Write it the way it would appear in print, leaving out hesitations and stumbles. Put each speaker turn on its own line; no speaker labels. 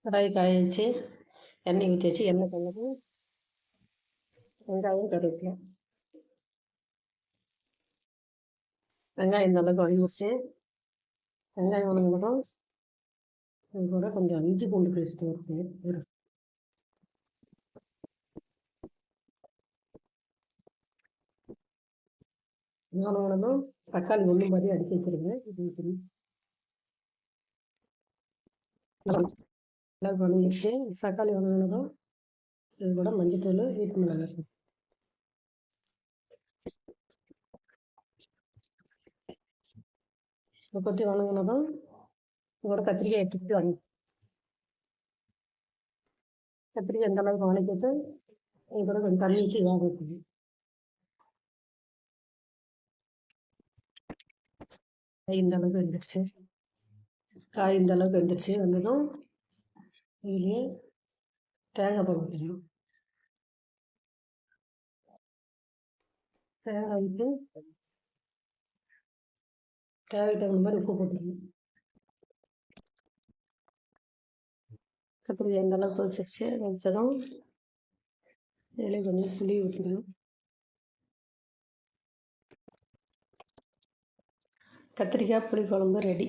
கடாய் காய வச்சு எண்ணெய் ஊற்றி வச்சு எண்ணெய் கலந்து வெங்காயம் கருவேப்பிலை. வெங்காயம் இந்த அளவுக்கு வதங்கிடுச்சு. வெங்காயம் வதங்கினதும் இது கூட கொஞ்சம் இஞ்சி பூண்டு பேஸ்ட் ஒரு வதங்கினதும் தக்காளி ஒன்று மாதிரி அடித்து வச்சுருங்க. இது ஊற்றி நல்லா வதங்கிடுச்சு. தக்காளி வதங்கினதும் இது கூட மஞ்சத்தூள் வீட்டு மிளகாய் இதை கொட்டி வதங்கினதும் இதோட கத்திரிக்காய் எடுத்துக்கிட்டு வாங்க. கத்திரிக்காய் எந்த அளவுக்கு வதக்கிட்டு இதோட கொஞ்சம் தண்ணி ஊற்றி வேக வைக்கணும். காய் இந்த அளவுக்கு வெந்துடுச்சு. காய் இந்த அளவுக்கு வெந்துடுச்சு. வந்ததும் இதுலேயே தேங்காய் பால் ஊற்றிக்கணும். தேங்காய் ஊற்றி தேவைக்கு தகுந்த மாதிரி உப்பு போட்டுக்கணும். கத்திரிக்காய் இந்த அளவுக்கு வச்சிருச்சு. வச்சதும் இதில் கொஞ்சம் புளி ஊற்றிக்கணும். கத்திரிக்காய் புளி குழம்பு ரெடி.